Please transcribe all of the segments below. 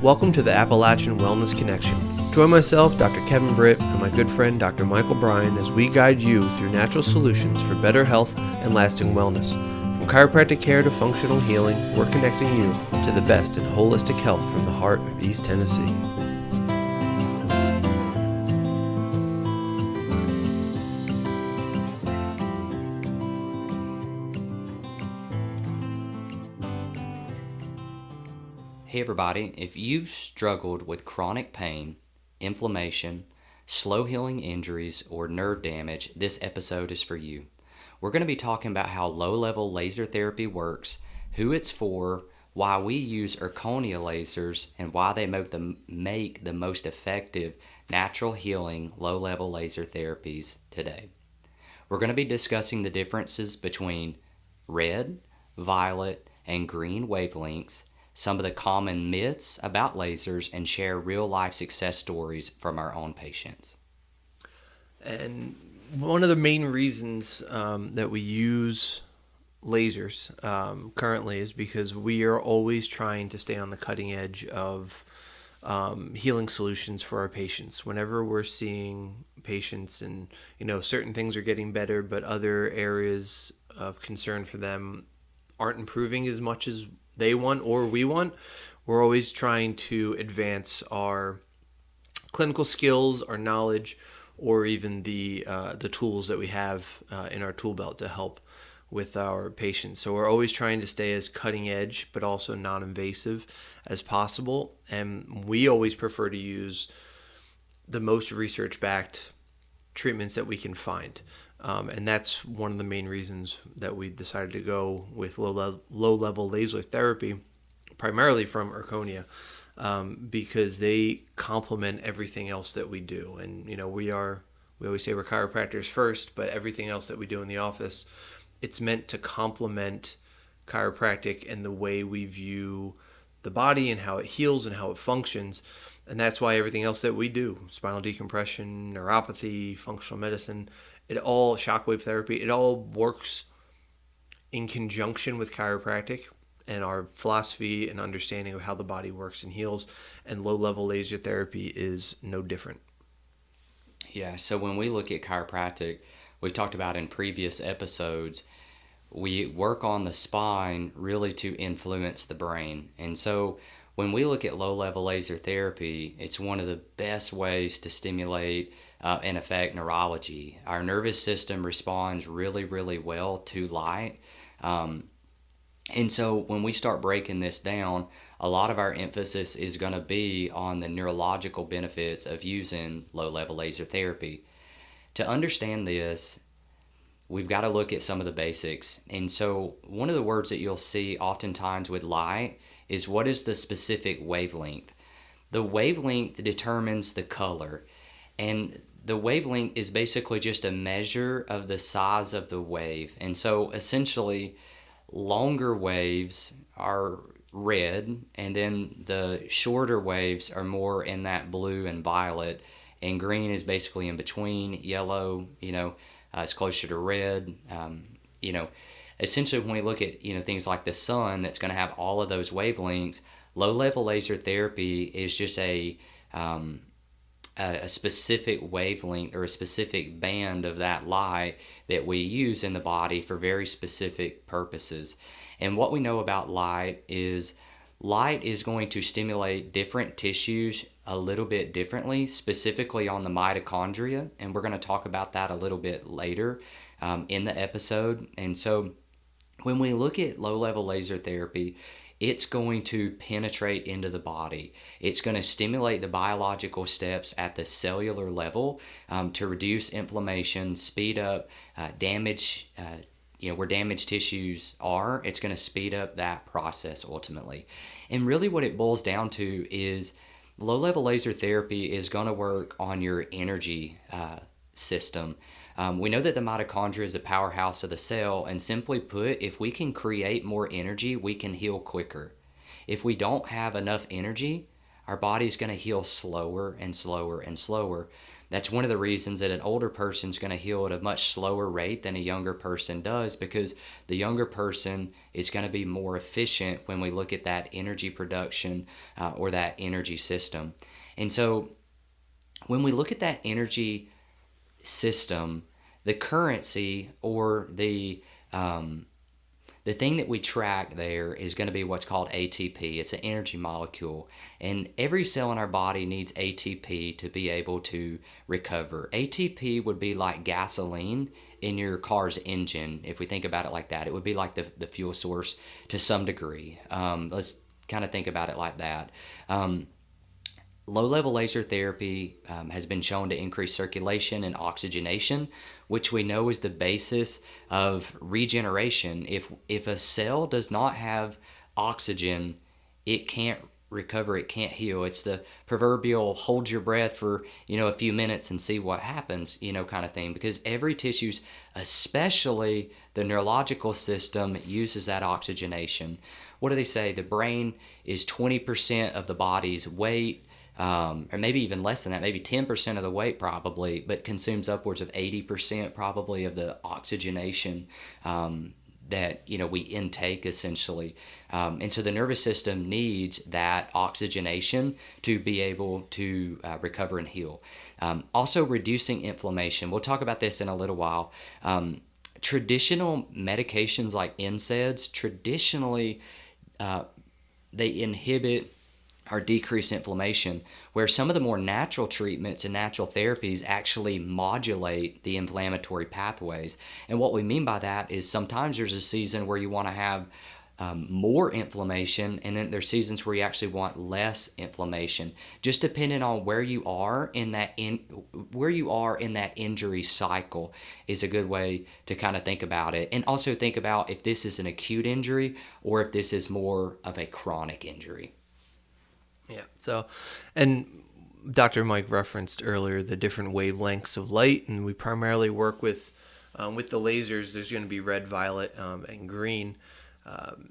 Welcome to the Appalachian Wellness Connection. Join myself, Dr. Kevin Britt, and my good friend Dr. Micheal Bryan as we guide you through natural solutions for better health and lasting wellness. From chiropractic care to functional healing, we're connecting you to the best in holistic health from the heart of East Tennessee. Hey everybody, if you've struggled with chronic pain, inflammation, slow healing injuries, or nerve damage, this episode is for you. We're going to be talking about how low-level laser therapy works, who it's for, why we use zirconia lasers, and why they make the most effective natural healing low-level laser therapies today. We're going to be discussing the differences between red, violet, and green wavelengths, some of the common myths about lasers, and share real-life success stories from our own patients. And one of the main reasons that we use lasers currently is because we are always trying to stay on the cutting edge of healing solutions for our patients. Whenever we're seeing patients and, certain things are getting better, but other areas of concern for them aren't improving as much as they want or we want, we're always trying to advance our clinical skills, our knowledge, or even the tools that we have in our tool belt to help with our patients. So we're always trying to stay as cutting edge, but also non-invasive as possible. And we always prefer to use the most research-backed treatments that we can find. And that's one of the main reasons that we decided to go with low-level laser therapy, primarily from zirconia, because they complement everything else that we do. And, we always say we're chiropractors first, but everything else that we do in the office, it's meant to complement chiropractic and the way we view the body and how it heals and how it functions. And that's why everything else that we do, spinal decompression, neuropathy, functional medicine, shockwave therapy, it all works in conjunction with chiropractic and our philosophy and understanding of how the body works and heals. And low-level laser therapy is no different. Yeah, so when we look at chiropractic, we've talked about in previous episodes, we work on the spine really to influence the brain. And so when we look at low-level laser therapy, it's one of the best ways to stimulate and affect neurology. Our nervous system responds really, really well to light. And so when we start breaking this down, a lot of our emphasis is going to be on the neurological benefits of using low-level laser therapy. To understand this, we've got to look at some of the basics. And so one of the words that you'll see oftentimes with light is what is the specific wavelength. The wavelength determines the color. And the wavelength is basically just a measure of the size of the wave. And so essentially, longer waves are red, and then the shorter waves are more in that blue and violet, and green is basically in between. Yellow, it's closer to red. Essentially when we look at, things like the sun that's going to have all of those wavelengths, low-level laser therapy is just a specific wavelength or a specific band of that light that we use in the body for very specific purposes. And what we know about light is going to stimulate different tissues a little bit differently, specifically on the mitochondria, and we're going to talk about that a little bit later in the episode. And so when we look at low-level laser therapy, it's going to penetrate into the body. It's going to stimulate the biological steps at the cellular level to reduce inflammation, speed up damage, where damaged tissues are. It's going to speed up that process ultimately. And really what it boils down to is low-level laser therapy is going to work on your energy system. We know that the mitochondria is the powerhouse of the cell, and simply put, if we can create more energy, we can heal quicker. If we don't have enough energy, our body's going to heal slower and slower and slower. That's one of the reasons that an older person's going to heal at a much slower rate than a younger person does, because the younger person is going to be more efficient when we look at that energy production or that energy system. And so when we look at that energy system, the currency or the thing that we track there is going to be what's called ATP. It's an energy molecule. And every cell in our body needs ATP to be able to recover. ATP would be like gasoline in your car's engine. If we think about it like that, it would be like the fuel source to some degree. Let's kind of think about it like that. Low-level laser therapy has been shown to increase circulation and oxygenation, which we know is the basis of regeneration. If a cell does not have oxygen, it can't recover, it can't heal. It's the proverbial hold your breath for a few minutes and see what happens, kind of thing, because every tissue's, especially the neurological system, uses that oxygenation. What do they say? The brain is 20% of the body's weight, or maybe even less than that, maybe 10% of the weight probably, but consumes upwards of 80% probably of the oxygenation that we intake essentially. And so the nervous system needs that oxygenation to be able to recover and heal. Also reducing inflammation. We'll talk about this in a little while. Traditional medications like NSAIDs, traditionally they inhibit or decrease inflammation, where some of the more natural treatments and natural therapies actually modulate the inflammatory pathways. And what we mean by that is sometimes there's a season where you want to have more inflammation, and then there's seasons where you actually want less inflammation, just depending on where you are in that injury cycle is a good way to kind of think about it. And also think about if this is an acute injury or if this is more of a chronic injury. Yeah. So, and Dr. Mike referenced earlier the different wavelengths of light, and we primarily work with the lasers. There's going to be red, violet, and green.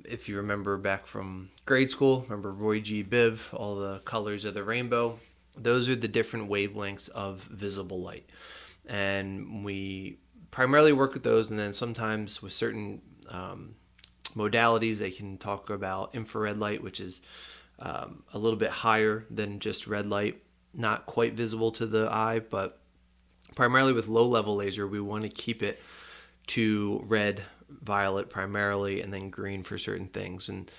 If you remember back from grade school, remember Roy G. Biv, all the colors of the rainbow. Those are the different wavelengths of visible light, and we primarily work with those. And then sometimes with certain modalities, they can talk about infrared light, which is a little bit higher than just red light, not quite visible to the eye, but primarily with low-level laser, we want to keep it to red, violet primarily, and then green for certain things. And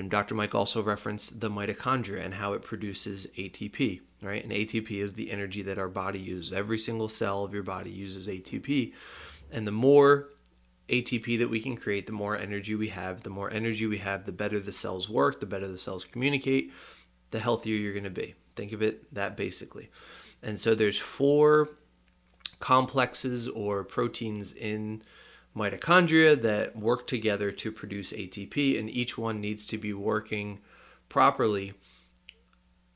Dr. Mike also referenced the mitochondria and how it produces ATP, right? And ATP is the energy that our body uses. Every single cell of your body uses ATP. And the more ATP that we can create, the more energy we have. The more energy we have, the better the cells work, the better the cells communicate, the healthier you're going to be. Think of it that basically. And so there's 4 complexes or proteins in mitochondria that work together to produce ATP, and each one needs to be working properly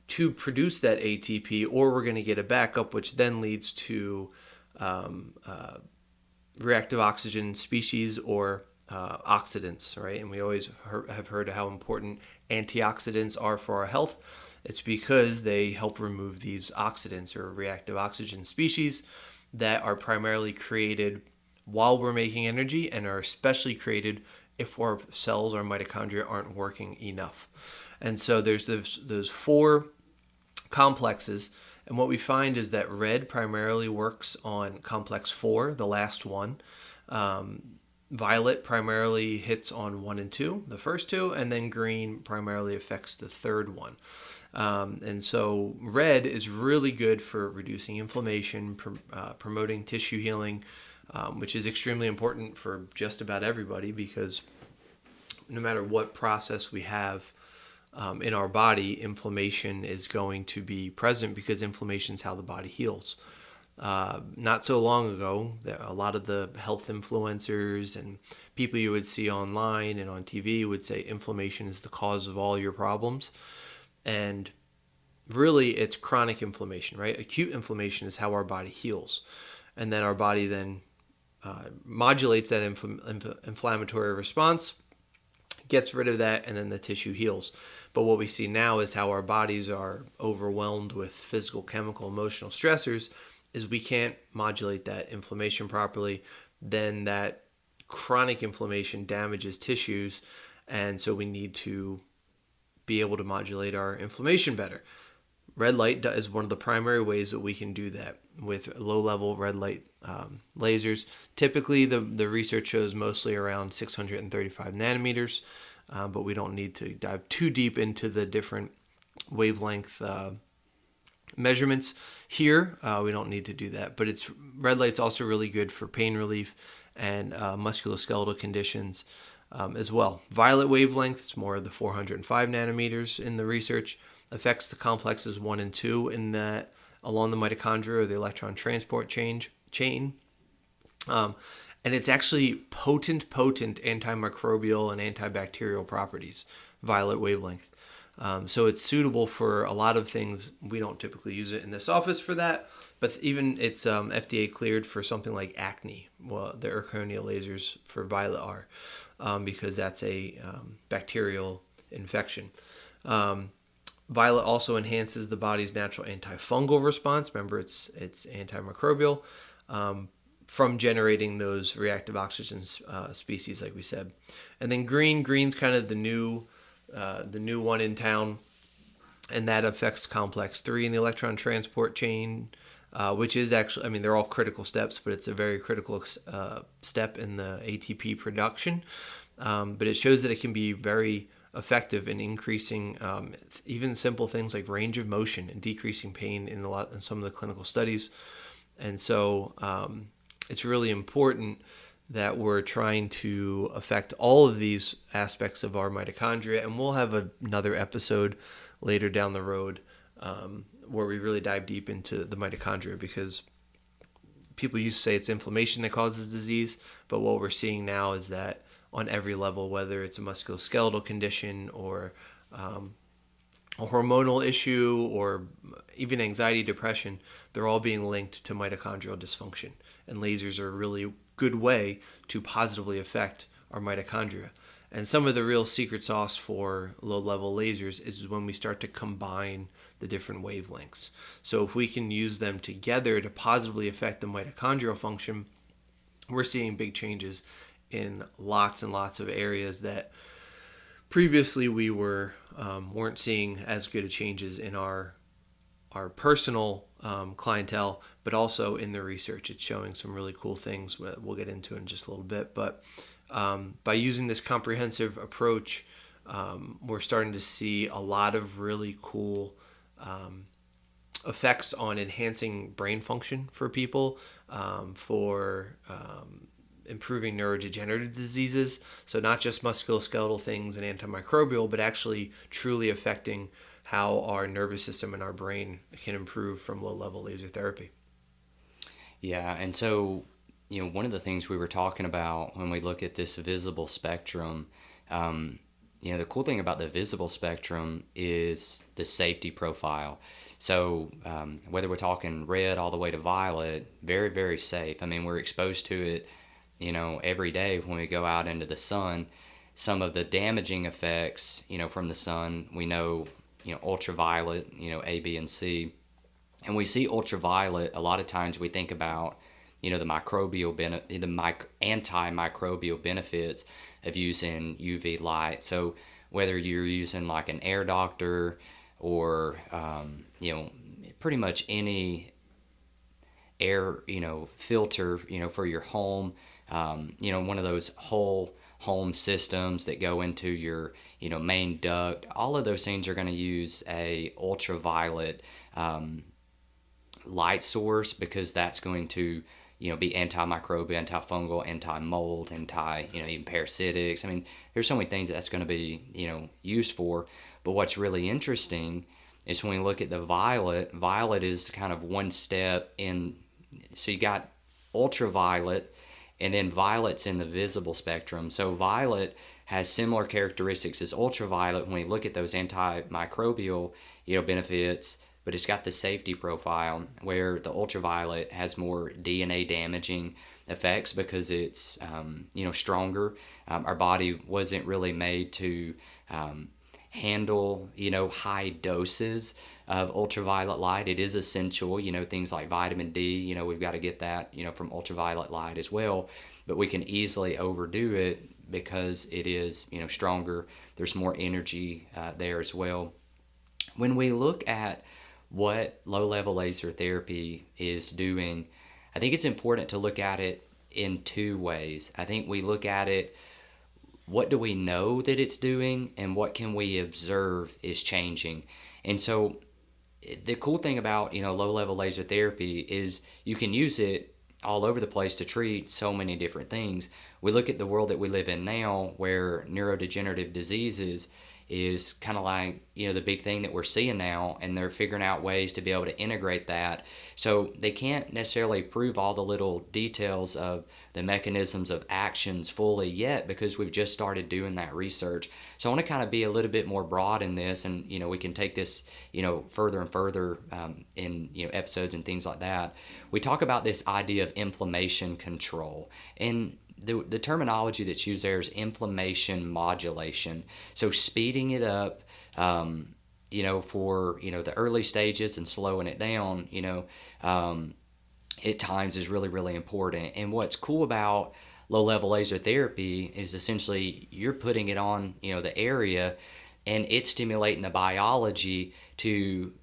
to produce that ATP, or we're going to get a backup, which then leads to reactive oxygen species or oxidants, right? And we always have heard how important antioxidants are for our health. It's because they help remove these oxidants or reactive oxygen species that are primarily created while we're making energy and are especially created if our cells or mitochondria aren't working enough. And so there's those 4 complexes. And what we find is that red primarily works on complex 4, the last one. Violet primarily hits on 1 and 2, the first 2, and then green primarily affects the third one. And so red is really good for reducing inflammation, promoting tissue healing, which is extremely important for just about everybody, because no matter what process we have in our body, inflammation is going to be present, because inflammation is how the body heals. Not so long ago, a lot of the health influencers and people you would see online and on TV would say inflammation is the cause of all your problems. And really, it's chronic inflammation, right? Acute inflammation is how our body heals. And then our body then modulates that inflammatory response, gets rid of that, and then the tissue heals. But what we see now is how our bodies are overwhelmed with physical, chemical, emotional stressors, is we can't modulate that inflammation properly, then that chronic inflammation damages tissues, and so we need to be able to modulate our inflammation better. Red light is one of the primary ways that we can do that with low-level red light lasers. Typically, the research shows mostly around 635 nanometers, but we don't need to dive too deep into the different wavelength measurements here. We don't need to do that, but red light's also really good for pain relief and musculoskeletal conditions as well. Violet wavelength, it's more of the 405 nanometers in the research, affects the complexes 1 and 2 in that along the mitochondria or the electron transport chain. And it's actually potent antimicrobial and antibacterial properties, violet wavelength. So it's suitable for a lot of things. We don't typically use it in this office for that, but even it's FDA cleared for something like acne. Well, the zirconia lasers for violet are, because that's a bacterial infection. Violet also enhances the body's natural antifungal response. Remember, it's antimicrobial, from generating those reactive oxygen species, like we said. And then green's kind of the new one in town, and that affects complex 3 in the electron transport chain, which is actually, I mean, they're all critical steps, but it's a very critical step in the ATP production. But it shows that it can be very effective in increasing even simple things like range of motion and decreasing pain in some of the clinical studies. And so it's really important that we're trying to affect all of these aspects of our mitochondria. And we'll have another episode later down the road where we really dive deep into the mitochondria, because people used to say it's inflammation that causes disease, but what we're seeing now is that on every level, whether it's a musculoskeletal condition or a hormonal issue or even anxiety, depression, they're all being linked to mitochondrial dysfunction. And lasers are a really good way to positively affect our mitochondria. And some of the real secret sauce for low-level lasers is when we start to combine the different wavelengths. So if we can use them together to positively affect the mitochondrial function, we're seeing big changes in lots and lots of areas that previously we weren't seeing as good of changes in our personal clientele, but also in the research. It's showing some really cool things we'll get into in just a little bit. But by using this comprehensive approach, we're starting to see a lot of really cool effects on enhancing brain function for people, for improving neurodegenerative diseases. So not just musculoskeletal things and antimicrobial, but actually truly affecting how our nervous system and our brain can improve from low-level laser therapy. Yeah, and so, one of the things we were talking about when we look at this visible spectrum, the cool thing about the visible spectrum is the safety profile. So whether we're talking red all the way to violet, very, very safe. I mean, we're exposed to it, every day when we go out into the sun. Some of the damaging effects, from the sun, we know, ultraviolet, A, B, and C. And we see ultraviolet, a lot of times we think about, the antimicrobial benefits of using UV light. So whether you're using like an air doctor or, pretty much any air, filter, for your home, one of those whole home systems that go into your, main duct, all of those things are going to use a ultraviolet light source, because that's going to, be antimicrobial, antifungal, anti-mold, even parasitics. I mean, there's so many things that's going to be, used for. But what's really interesting is when we look at the violet is kind of one step in. So you got ultraviolet, and then violet's in the visible spectrum. So violet has similar characteristics as ultraviolet when we look at those antimicrobial, benefits, but it's got the safety profile where the ultraviolet has more DNA damaging effects because it's, stronger. Our body wasn't really made to handle, high doses of ultraviolet light. It is essential, things like vitamin D, we've got to get that, from ultraviolet light as well. But we can easily overdo it because it is, stronger. There's more energy there as well. When we look at what low-level laser therapy is doing, I think it's important to look at it in two ways. I think we look at it, what do we know that it's doing, and what can we observe is changing. And so the cool thing about, low-level laser therapy is you can use it all over the place to treat so many different things. We look at the world that we live in now, where neurodegenerative diseases is kind of like, the big thing that we're seeing now, and they're figuring out ways to be able to integrate that. So they can't necessarily prove all the little details of the mechanisms of actions fully yet, because we've just started doing that research. So I want to kind of be a little bit more broad in this, and we can take this further and further in episodes and things like that. We talk about this idea of inflammation control, and the terminology that's used there is inflammation modulation. So speeding it up, for the early stages and slowing it down, at times is really, really important. And what's cool about low-level laser therapy is essentially you're putting it on, the area, and it's stimulating the biology to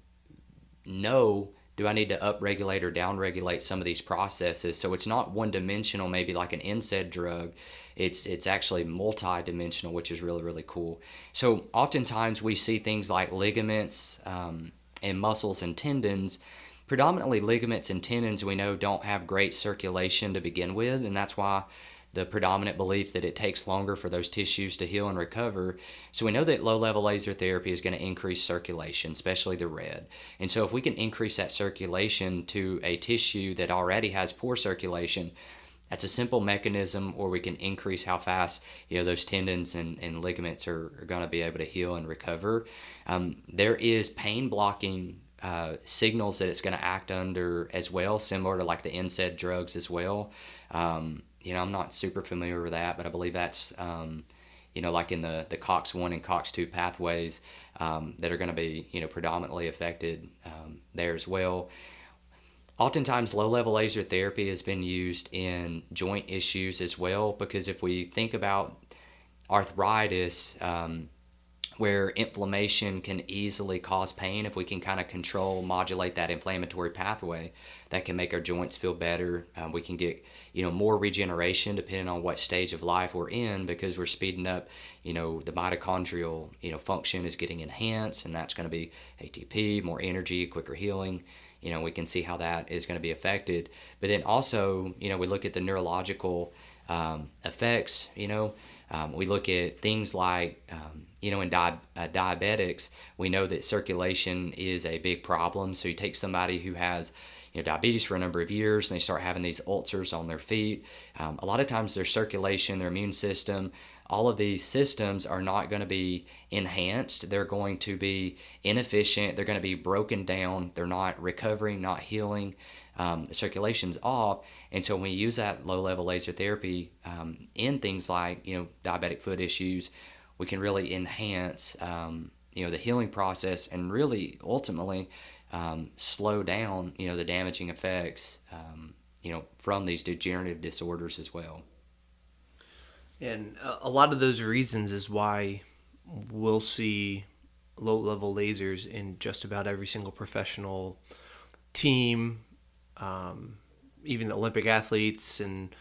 know, do I need to upregulate or downregulate some of these processes? So it's not one-dimensional, maybe like an NSAID drug. It's actually multi-dimensional, which is really, really cool. So oftentimes we see things like ligaments and muscles and tendons. Predominantly ligaments and tendons we know don't have great circulation to begin with, and that's why the predominant belief that it takes longer for those tissues to heal and recover. So we know that low-level laser therapy is going to increase circulation, especially the red. And so if we can increase that circulation to a tissue that already has poor circulation, that's a simple mechanism where we can increase how fast those tendons and ligaments are going to be able to heal and recover. There is pain blocking signals that it's going to act under as well, similar to like the NSAID drugs as well. I'm not super familiar with that, but I believe that's, like in the COX-1 and COX-2 pathways that are going to be, predominantly affected there as well. Oftentimes, low-level laser therapy has been used in joint issues as well, because if we think about arthritis, where inflammation can easily cause pain, if we can kind of modulate that inflammatory pathway, that can make our joints feel better. We can get, more regeneration depending on what stage of life we're in, because we're speeding up, the mitochondrial, function is getting enhanced, and that's going to be ATP, more energy, quicker healing. We can see how that is going to be affected. But then also, we look at the neurological effects, we look at things like, in diabetics, we know that circulation is a big problem. So you take somebody who has, diabetes for a number of years, and they start having these ulcers on their feet. A lot of times their circulation, their immune system, all of these systems are not going to be enhanced. They're going to be inefficient. They're going to be broken down. They're not recovering, not healing. The circulation's off. And so when we use that low-level laser therapy in things like, diabetic foot issues, we can really enhance, the healing process, and really ultimately slow down, the damaging effects, from these degenerative disorders as well. And a lot of those reasons is why we'll see low-level lasers in just about every single professional team, even Olympic athletes, and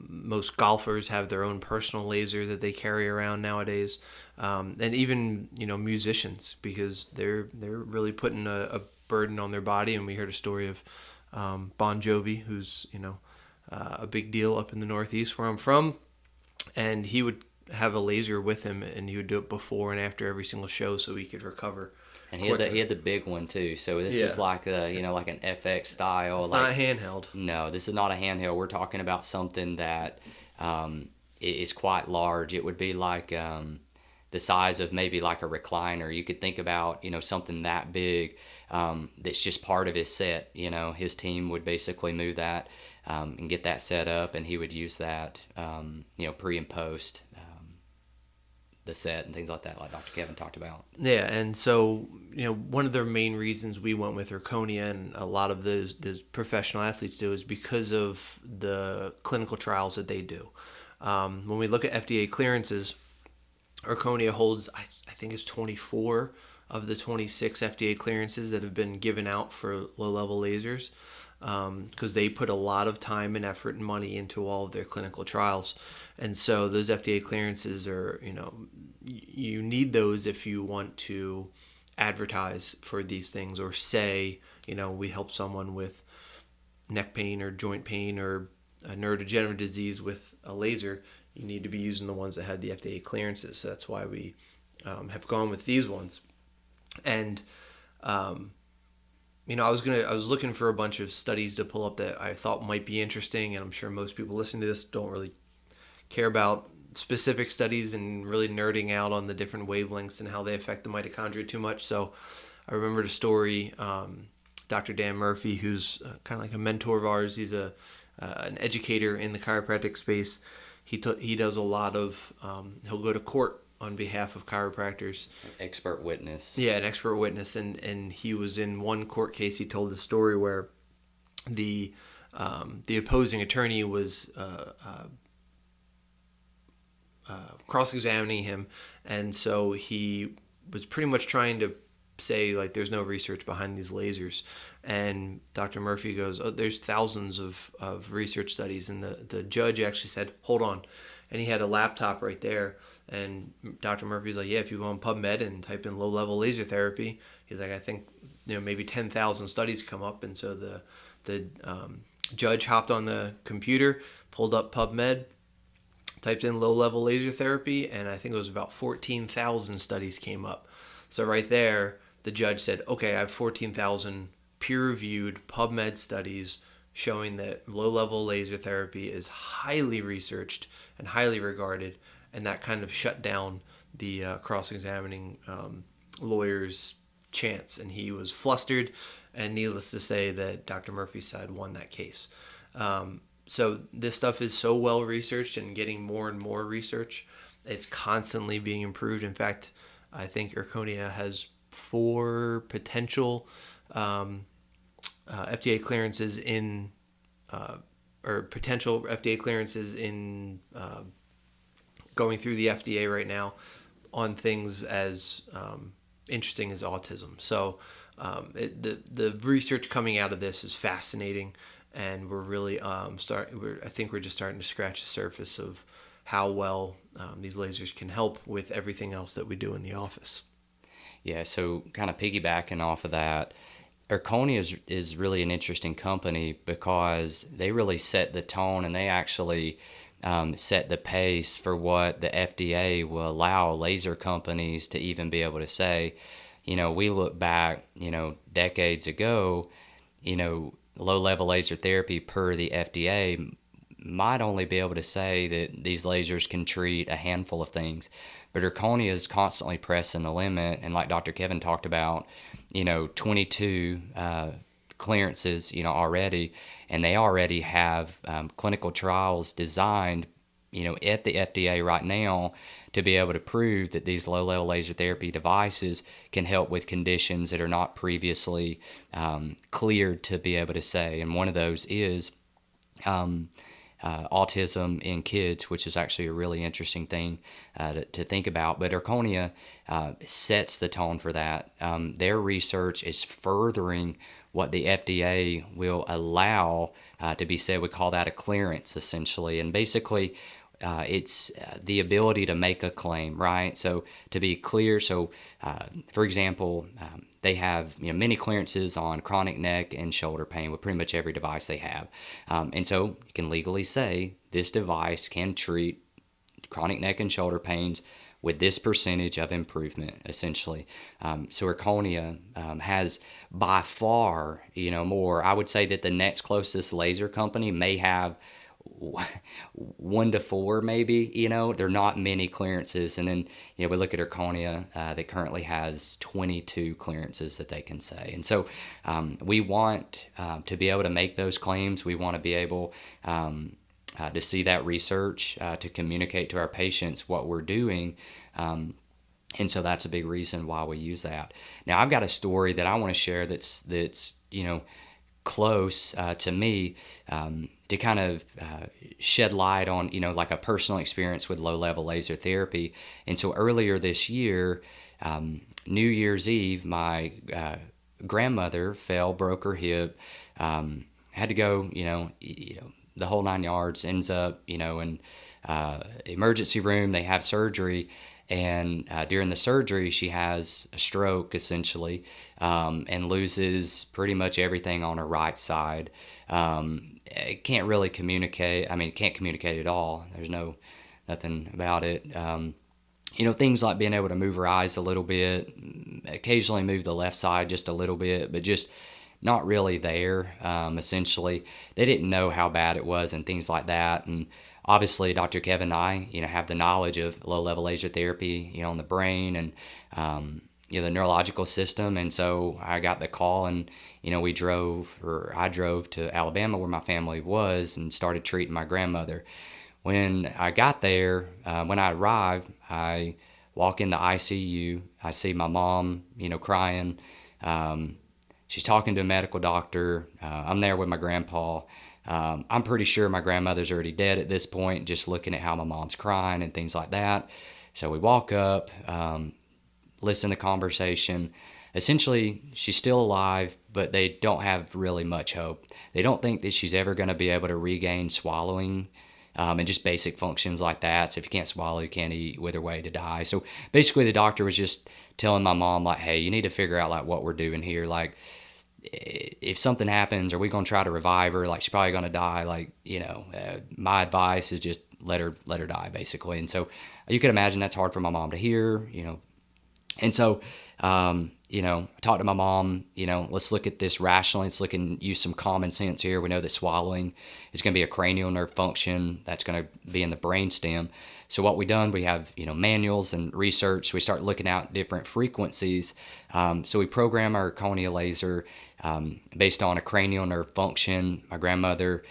most golfers have their own personal laser that they carry around nowadays, and even musicians, because they're really putting a burden on their body. And we heard a story of Bon Jovi, who's a big deal up in the Northeast where I'm from, and he would have a laser with him, and he would do it before and after every single show so he could recover. And he had the big one too. So this is like like an FX style. It's like, not handheld. No, this is not a handheld. We're talking about something that is quite large. It would be like the size of maybe like a recliner. You could think about something that big that's just part of his set. His team would basically move that and get that set up, and he would use that pre and post. the set and things like that, like Dr. Kevin talked about. Yeah, and so one of the main reasons we went with Erconia, and a lot of those professional athletes do, is because of the clinical trials that they do. When we look at FDA clearances, Erconia holds, I think it's 24 of the 26 FDA clearances that have been given out for low-level lasers, because they put a lot of time and effort and money into all of their clinical trials. And so those FDA clearances are, you need those if you want to advertise for these things, or say, we help someone with neck pain or joint pain or a neurodegenerative disease with a laser. You need to be using the ones that had the FDA clearances. So that's why we have gone with these ones. And I was looking for a bunch of studies to pull up that I thought might be interesting, and I'm sure most people listening to this don't really care about specific studies and really nerding out on the different wavelengths and how they affect the mitochondria too much. So I remembered a story. Dr. Dan Murphy, who's kind of like a mentor of ours, he's an educator in the chiropractic space. He does a lot of he'll go to court on behalf of chiropractors. Expert witness. Yeah, an expert witness, and he was in one court case. He told a story where the opposing attorney was cross-examining him, and so he was pretty much trying to say, like, there's no research behind these lasers. And Dr. Murphy goes, oh, there's thousands of research studies. And the judge actually said, hold on. And he had a laptop right there. And Dr. Murphy's like, yeah, if you go on PubMed and type in low-level laser therapy, he's like, I think maybe 10,000 studies come up. And so the judge hopped on the computer, pulled up PubMed, typed in low-level laser therapy, and I think it was about 14,000 studies came up. So right there, the judge said, okay, I have 14,000 peer-reviewed PubMed studies showing that low-level laser therapy is highly researched and highly regarded, and that kind of shut down the cross-examining lawyer's chance, and he was flustered, and needless to say that Dr. Murphy's side won that case. So this stuff is so well researched and getting more and more research. It's constantly being improved. In fact, I think Erconia has 4 potential FDA clearances in going through the FDA right now on things as interesting as autism. So the research coming out of this is fascinating, and we're really I think we're just starting to scratch the surface of how well these lasers can help with everything else that we do in the office. Yeah, so kind of piggybacking off of that, Erconia is really an interesting company because they really set the tone, and they actually set the pace for what the FDA will allow laser companies to even be able to say. We look back, decades ago, low-level laser therapy per the FDA might only be able to say that these lasers can treat a handful of things. But Erconia is constantly pressing the limit, and like Dr. Kevin talked about, 22 clearances, already, and they already have clinical trials designed, at the FDA right now to be able to prove that these low-level laser therapy devices can help with conditions that are not previously cleared to be able to say. And one of those is autism in kids, which is actually a really interesting thing to think about. But Erconia sets the tone for that. Their research is furthering what the FDA will allow to be said. We call that a clearance, essentially. And basically, it's the ability to make a claim, right? So to be clear, for example, they have many clearances on chronic neck and shoulder pain with pretty much every device they have. And so you can legally say this device can treat chronic neck and shoulder pains with this percentage of improvement, essentially. So Erconia has by far, more. I would say that the next closest laser company may have 1 to 4, maybe. There are not many clearances. And then we look at Erconia that currently has 22 clearances that they can say. And so we want to be able to make those claims. We want to be able to see that research, to communicate to our patients what we're doing. And so that's a big reason why we use that. Now, I've got a story that I want to share that's close to me, to kind of shed light on, like a personal experience with low-level laser therapy. And so earlier this year, New Year's Eve, my grandmother broke her hip, had to go, the whole 9 yards, ends up, in emergency room. They have surgery. And during the surgery, she has a stroke, essentially, and loses pretty much everything on her right side. Can't really communicate. I mean, can't communicate at all. There's nothing about it. Things like being able to move her eyes a little bit, occasionally move the left side just a little bit, but just not really there. Essentially, they didn't know how bad it was and things like that. And obviously, Dr. Kevin and I, have the knowledge of low-level laser therapy, on the brain and, the neurological system. And so I got the call, and, I drove to Alabama where my family was and started treating my grandmother. When I got there, when I arrived, I walk in the ICU. I see my mom, crying. She's talking to a medical doctor. I'm there with my grandpa. I'm pretty sure my grandmother's already dead at this point, just looking at how my mom's crying and things like that. So we walk up, listen to conversation. Essentially, she's still alive, but they don't have really much hope. They don't think that she's ever going to be able to regain swallowing, and just basic functions like that. So if you can't swallow, you can't eat, wither away to die. So basically, the doctor was just telling my mom, like, hey, you need to figure out, like, what we're doing here. Like, if something happens, are we going to try to revive her? Like, she's probably going to die. Like, my advice is just let her die, basically. And so you can imagine that's hard for my mom to hear, And so, I talked to my mom, let's look at this rationally. Let's look and use some common sense here. We know that swallowing is going to be a cranial nerve function that's going to be in the brainstem. So what we done, we have, manuals and research. We start looking at different frequencies. So we program our cornea laser based on a cranial nerve function. My grandmother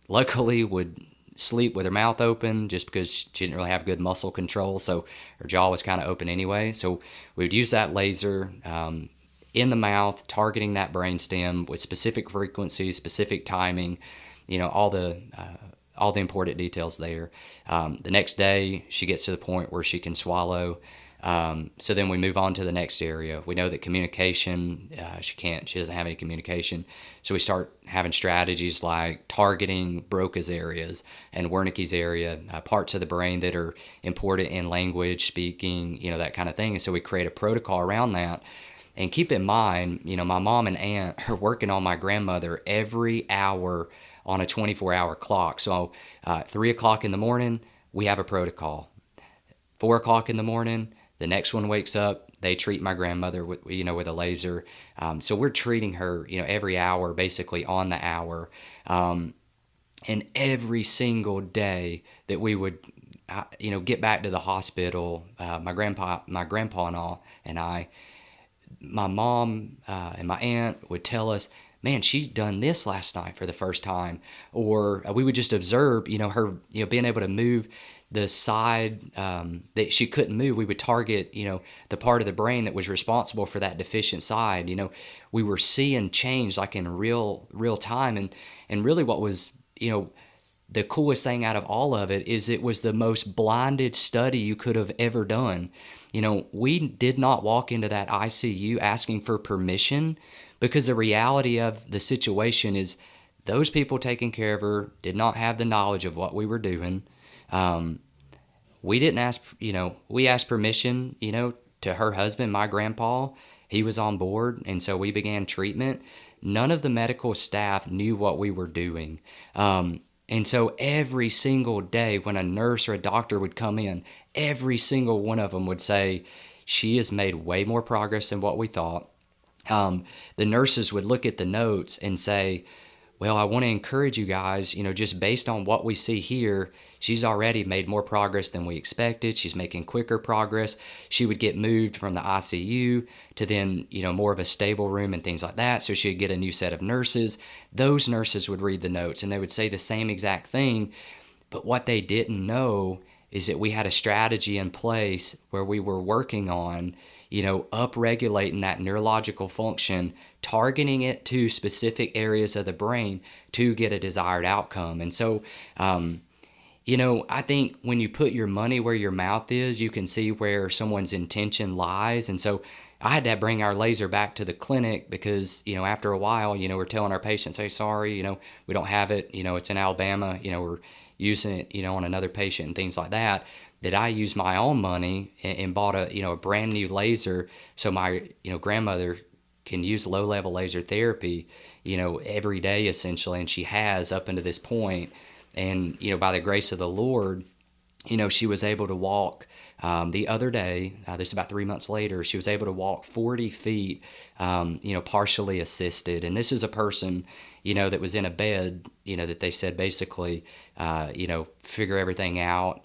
luckily would sleep with her mouth open just because she didn't really have good muscle control. So her jaw was kind of open anyway. So we would use that laser in the mouth, targeting that brainstem with specific frequencies, specific timing, all the important details there. The next day, she gets to the point where she can swallow. So then we move on to the next area. We know that communication, she doesn't have any communication. So we start having strategies like targeting Broca's areas and Wernicke's area, parts of the brain that are important in language, speaking, that kind of thing. And so we create a protocol around that. And keep in mind, my mom and aunt are working on my grandmother every hour on a 24-hour clock. So 3 o'clock in the morning, we have a protocol. 4 o'clock in the morning, the next one wakes up, they treat my grandmother with a laser. So we're treating her, every hour, basically on the hour. And every single day that we would, get back to the hospital, my grandpa and I, my mom and my aunt would tell us, man, she's done this last night for the first time. Or we would just observe, her, being able to move the side that she couldn't move. We would target, the part of the brain that was responsible for that deficient side. We were seeing change like in real time. And really what was, the coolest thing out of all of it is it was the most blinded study you could have ever done. We did not walk into that ICU asking for permission, because the reality of the situation is those people taking care of her did not have the knowledge of what we were doing. We didn't ask, we asked permission, to her husband, my grandpa. He was on board, and so we began treatment. None of the medical staff knew what we were doing. And so every single day when a nurse or a doctor would come in, every single one of them would say, she has made way more progress than what we thought. The nurses would look at the notes and say, Well, I want to encourage you guys, just based on what we see here, she's already made more progress than we expected. She's making quicker progress. She would get moved from the ICU to then, more of a stable room and things like that. So she'd get a new set of nurses. Those nurses would read the notes and they would say the same exact thing. But what they didn't know is that we had a strategy in place where we were working on, upregulating that neurological function, targeting it to specific areas of the brain to get a desired outcome. And so, I think when you put your money where your mouth is, you can see where someone's intention lies. And so I had to bring our laser back to the clinic because, after a while, we're telling our patients, hey, sorry, we don't have it. It's in Alabama, we're using it, on another patient and things like that. That I used my own money and bought a brand new laser so my, grandmother can use low-level laser therapy, every day essentially. And she has up until this point. And, by the grace of the Lord, she was able to walk the other day, this is about 3 months later, she was able to walk 40 feet, partially assisted. And this is a person, that was in a bed, that they said basically, figure everything out,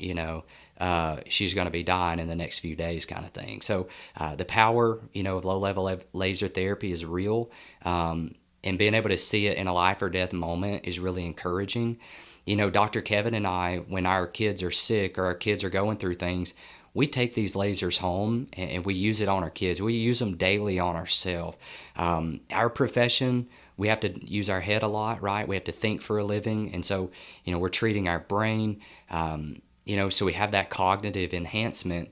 she's going to be dying in the next few days kind of thing. So the power, of low-level laser therapy is real. And being able to see it in a life or death moment is really encouraging. Dr. Kevin and I, when our kids are sick or our kids are going through things, we take these lasers home and we use it on our kids. We use them daily on ourselves. Our profession, we have to use our head a lot, right? We have to think for a living. And so, we're treating our brain, so we have that cognitive enhancement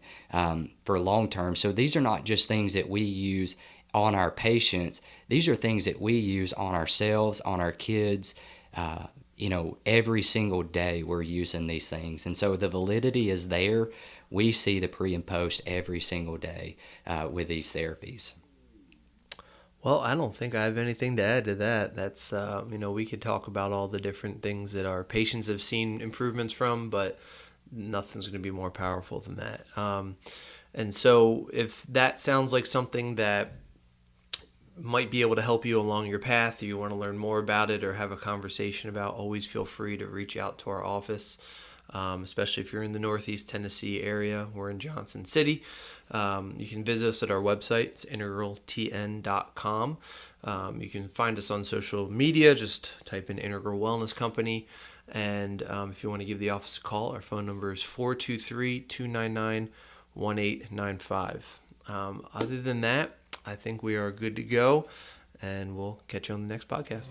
for long term. So these are not just things that we use on our patients. These are things that we use on ourselves, on our kids. Every single day we're using these things. And so the validity is there. We see the pre and post every single day with these therapies. Well, I don't think I have anything to add to that. That's, we could talk about all the different things that our patients have seen improvements from, but nothing's going to be more powerful than that. And so if that sounds like something that might be able to help you along your path, or you want to learn more about it or have a conversation about, always feel free to reach out to our office, especially if you're in the Northeast Tennessee area. We're in Johnson City. You can visit us at our website. It's integraltn.com. You can find us on social media. Just type in Integral Wellness Company. And if you want to give the office a call, our phone number is 423-299-1895. Other than that, I think we are good to go, and we'll catch you on the next podcast.